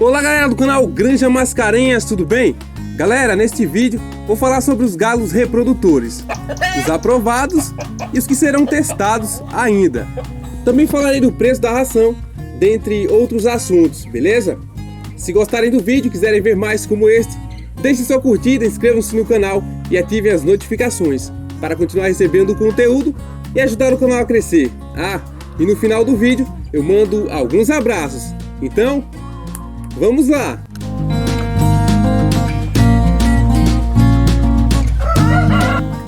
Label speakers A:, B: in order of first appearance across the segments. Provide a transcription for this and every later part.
A: Olá galera do canal Granja Mascarenhas, tudo bem? Galera, neste vídeo vou falar sobre os galos reprodutores, os aprovados e os que serão testados ainda. Também falarei do preço da ração, dentre outros assuntos, beleza? Se gostarem do vídeo e quiserem ver mais como este, deixem sua curtida, inscrevam-se no canal e ativem as notificações para continuar recebendo o conteúdo e ajudar o canal a crescer. E no final do vídeo eu mando alguns abraços. Então, vamos lá!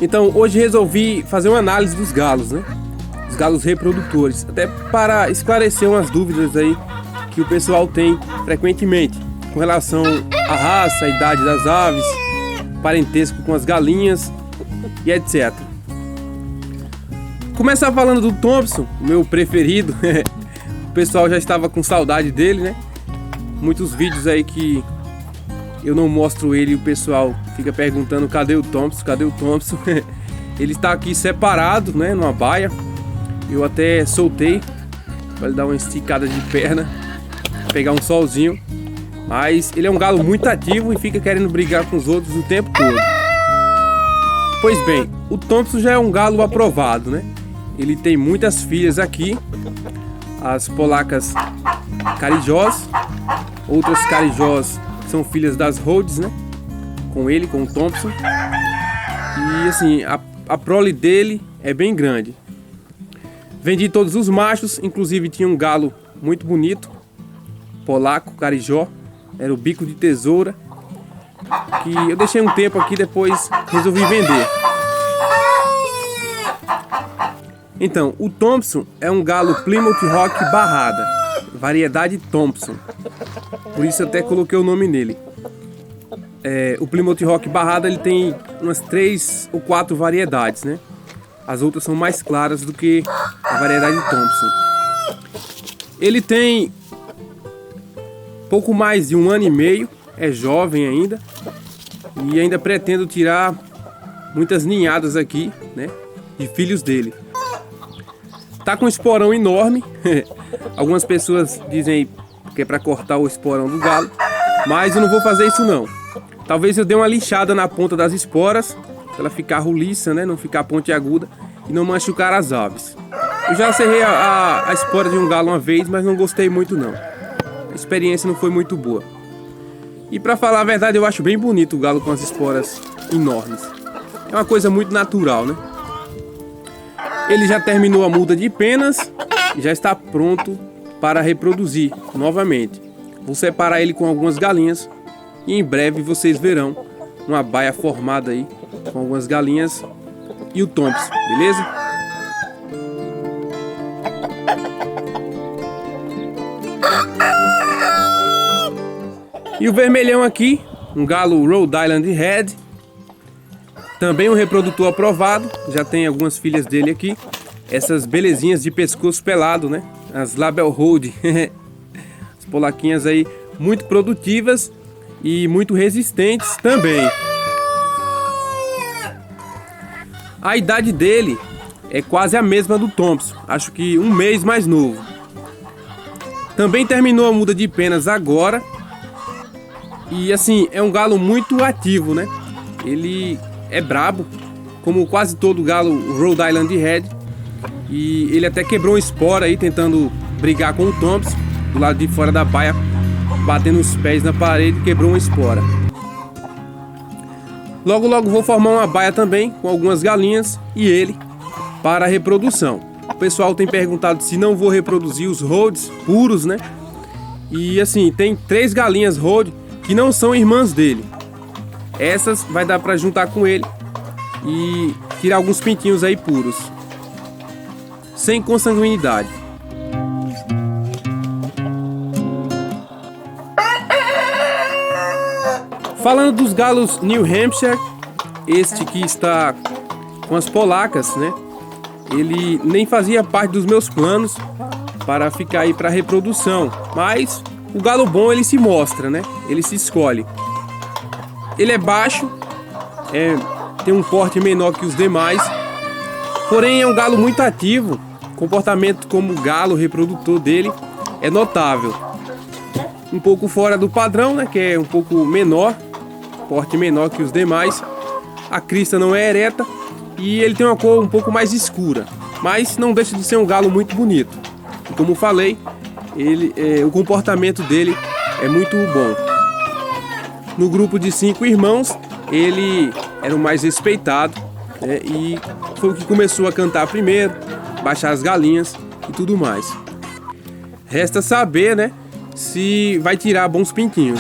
A: Então, hoje resolvi fazer uma análise dos galos, né? Os galos reprodutores, até para esclarecer umas dúvidas aí que o pessoal tem frequentemente com relação à raça, à idade das aves, parentesco com as galinhas e etc. Começar falando do Thompson, meu preferido. O pessoal já estava com saudade dele, né? Muitos vídeos aí que eu não mostro ele e o pessoal fica perguntando cadê o Thompson, cadê o Thompson. Ele está aqui separado, né, numa baia. Eu até soltei para ele dar uma esticada de perna, pegar um solzinho. Mas ele é um galo muito ativo e fica querendo brigar com os outros o tempo todo. Pois bem, o Thompson já é um galo aprovado, né? Ele tem muitas filhas aqui, as polacas carijós, outras carijós são filhas das Rhodes, né? Com ele, com o Thompson. E assim, a prole dele é bem grande. Vendi todos os machos, inclusive tinha um galo muito bonito, polaco, carijó, era o bico de tesoura, que eu deixei um tempo aqui, depois resolvi vender. Então, o Thompson é um galo Plymouth Rock barrada, variedade Thompson, por isso eu até coloquei o nome nele. O Plymouth Rock barrada ele tem umas 3 ou 4 variedades, né? As outras são mais claras do que a variedade Thompson. Ele tem pouco mais de 1 ano e meio, é jovem ainda, e ainda pretendo tirar muitas ninhadas aqui, né, de filhos dele. Tá com um esporão enorme. Algumas pessoas dizem que é para cortar o esporão do galo, mas eu não vou fazer isso não. Talvez eu dê uma lixada na ponta das esporas, para ela ficar roliça, né, não ficar pontiaguda e não machucar as aves. Eu já serrei a espora de um galo uma vez, mas não gostei muito não. A experiência não foi muito boa. E para falar a verdade, eu acho bem bonito o galo com as esporas enormes. É uma coisa muito natural, né? Ele já terminou a muda de penas e já está pronto para reproduzir novamente. Vou separar ele com algumas galinhas e em breve vocês verão uma baia formada aí com algumas galinhas e o Thompson, beleza? E o vermelhão aqui, um galo Rhode Island Red, também um reprodutor aprovado, já tem algumas filhas dele aqui. Essas belezinhas de pescoço pelado, né? As Label Hold. As polaquinhas aí muito produtivas e muito resistentes também. A idade dele é quase a mesma do Thompson, acho que 1 mês mais novo. Também terminou a muda de penas agora. E assim, é um galo muito ativo, né? Ele é brabo, como quase todo galo Rhode Island Red. E ele até quebrou uma espora aí, tentando brigar com o Thompson. Do lado de fora da baia, batendo os pés na parede, quebrou uma espora. Logo logo vou formar uma baia também, com algumas galinhas e ele, para a reprodução. O pessoal tem perguntado se não vou reproduzir os Rhodes puros, né? E assim, tem 3 galinhas Rhode que não são irmãs dele. Essas vai dar para juntar com ele e tirar alguns pintinhos aí puros, sem consanguinidade. Falando dos galos New Hampshire, este que está com as polacas, né? Ele nem fazia parte dos meus planos para ficar aí para reprodução, mas o galo bom ele se mostra, né? Ele se escolhe. Ele é baixo, tem um porte menor que os demais, porém é um galo muito ativo. O comportamento como galo reprodutor dele é notável. um pouco fora do padrão, né? Que é um pouco menor, porte menor que os demais. A crista não é ereta e ele tem uma cor um pouco mais escura, mas não deixa de ser um galo muito bonito. E como falei, o comportamento dele é muito bom. No grupo de 5 irmãos, ele era o mais respeitado, né? E foi o que começou a cantar primeiro, baixar as galinhas e tudo mais. Resta saber, né, se vai tirar bons pintinhos.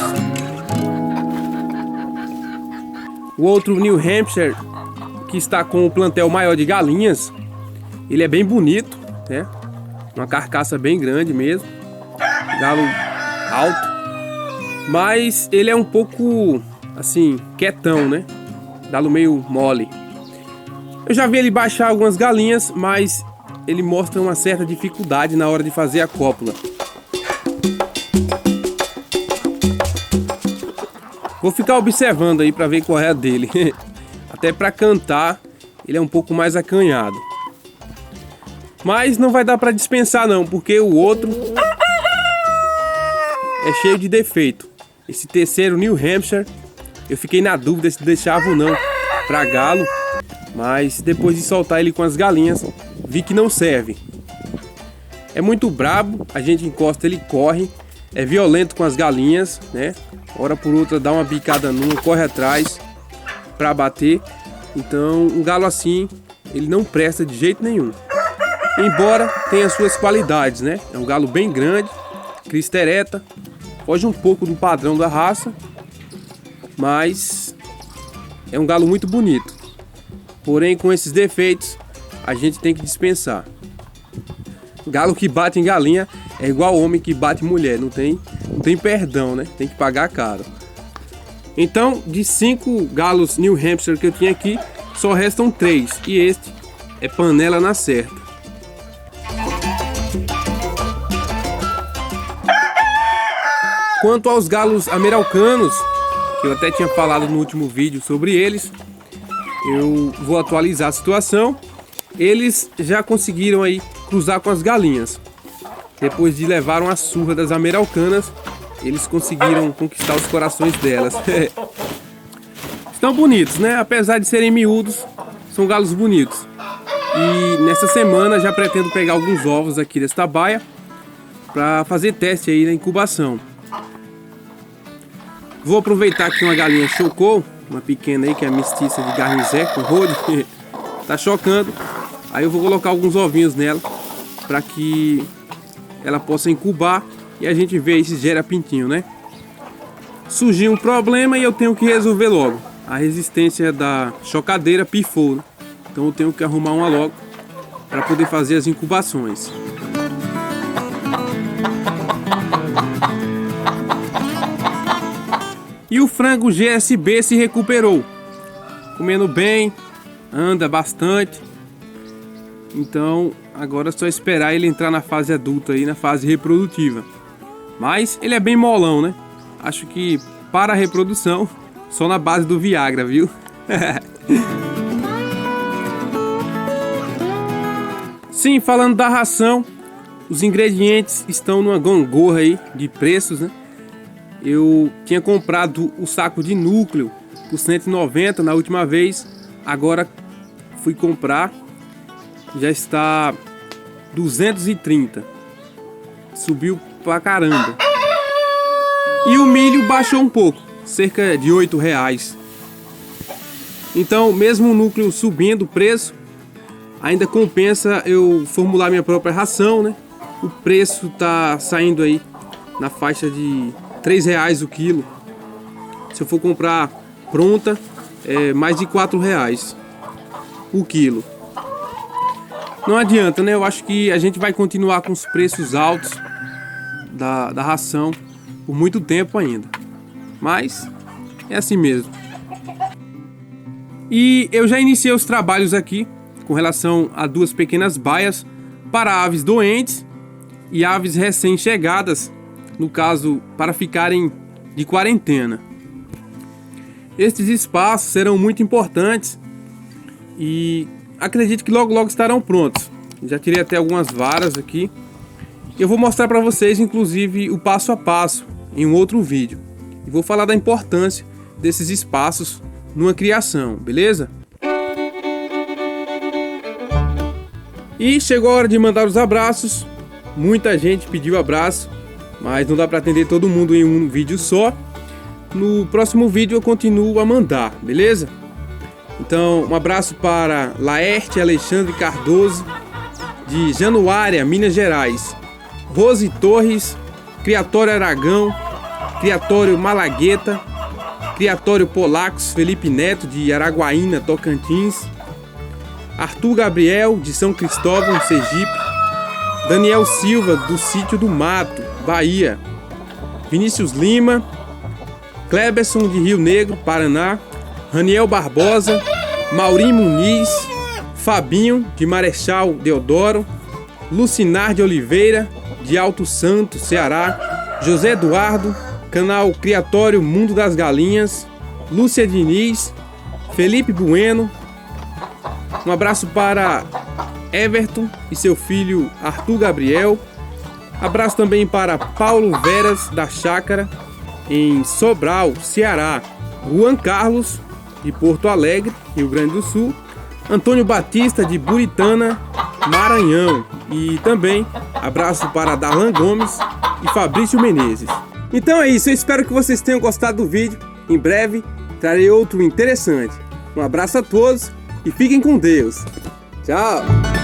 A: O outro New Hampshire, que está com o plantel maior de galinhas, ele é bem bonito, né? Uma carcaça bem grande mesmo, galo alto, mas ele é um pouco assim, quietão, né? Galo meio mole. Eu já vi ele baixar algumas galinhas, mas ele mostra uma certa dificuldade na hora de fazer a cópula. Vou ficar observando aí para ver qual é a dele. Até para cantar, ele é um pouco mais acanhado. Mas não vai dar para dispensar não, porque o outro é cheio de defeito. Esse terceiro New Hampshire, eu fiquei na dúvida se deixava ou não para galo, mas depois de soltar ele com as galinhas, vi que não serve. É muito brabo, a gente encosta, ele corre, é violento com as galinhas, né? Hora por outra dá uma bicada numa, corre atrás para bater. Então um galo assim, ele não presta de jeito nenhum. Embora tenha suas qualidades, né? É um galo bem grande, crista ereta, foge um pouco do padrão da raça, mas é um galo muito bonito. Porém, com esses defeitos, a gente tem que dispensar. Galo que bate em galinha é igual homem que bate em mulher, não tem perdão, né? Tem que pagar caro. Então, de 5 galos New Hampshire que eu tinha aqui, só restam 3, e este é panela na certa. Quanto aos galos americanos, que eu até tinha falado no último vídeo sobre eles, eu vou atualizar a situação. Eles já conseguiram aí cruzar com as galinhas. Depois de levar uma surra das americanas, eles conseguiram conquistar os corações delas. Estão bonitos, né? Apesar de serem miúdos, são galos bonitos. E nessa semana já pretendo pegar alguns ovos aqui desta baia para fazer teste aí na incubação. Vou aproveitar que uma galinha chocou, uma pequena aí que é a mestiça de garnizé com rode, tá chocando. Aí eu vou colocar alguns ovinhos nela para que ela possa incubar e a gente vê aí se gera pintinho, né? Surgiu um problema e eu tenho que resolver logo. A resistência da chocadeira pifou, né? Então eu tenho que arrumar uma logo para poder fazer as incubações. E o frango GSB se recuperou, comendo bem, anda bastante. Então agora é só esperar ele entrar na fase adulta aí, na fase reprodutiva. Mas ele é bem molão, né? Acho que para a reprodução só na base do Viagra, viu? Sim, falando da ração, os ingredientes estão numa gangorra aí de preços, né? Eu tinha comprado o saco de núcleo por 190 na última vez. Agora fui comprar, já está 230. Subiu pra caramba. E o milho baixou um pouco, cerca de R$8. Então, mesmo o núcleo subindo o preço, ainda compensa eu formular minha própria ração, né? O preço tá saindo aí na faixa de R$3 o quilo. Se eu for comprar pronta, é mais de R$4 o quilo. Não adianta, né? Eu acho que a gente vai continuar com os preços altos da ração por muito tempo ainda. Mas é assim mesmo. E eu já iniciei os trabalhos aqui com relação a 2 pequenas baias para aves doentes e aves recém-chegadas, no caso, para ficarem de quarentena. Estes espaços serão muito importantes e acredito que logo logo estarão prontos. Já tirei até algumas varas aqui. Eu vou mostrar para vocês, inclusive, o passo a passo em um outro vídeo. E vou falar da importância desses espaços numa criação, beleza? E chegou a hora de mandar os abraços. Muita gente pediu abraço, mas não dá para atender todo mundo em um vídeo só. No próximo vídeo eu continuo a mandar, beleza? Então, um abraço para Laerte Alexandre Cardoso, de Januária, Minas Gerais. Rose Torres, Criatório Aragão, Criatório Malagueta, Criatório Polacos, Felipe Neto, de Araguaína, Tocantins. Arthur Gabriel, de São Cristóvão, Sergipe. Daniel Silva, do Sítio do Mato, Bahia. Vinícius Lima. Cleberson, de Rio Negro, Paraná. Raniel Barbosa. Maurinho Muniz. Fabinho, de Marechal Deodoro. Lucinar de Oliveira, de Alto Santo, Ceará. José Eduardo, canal Criatório Mundo das Galinhas. Lúcia Diniz. Felipe Bueno. Um abraço para Everton e seu filho Arthur Gabriel. Abraço também para Paulo Veras da Chácara, em Sobral, Ceará. Juan Carlos, de Porto Alegre, Rio Grande do Sul. Antônio Batista, de Buritana, Maranhão. E também abraço para Darlan Gomes e Fabrício Menezes. Então é isso, eu espero que vocês tenham gostado do vídeo. Em breve trarei outro interessante. Um abraço a todos e fiquem com Deus. Tchau!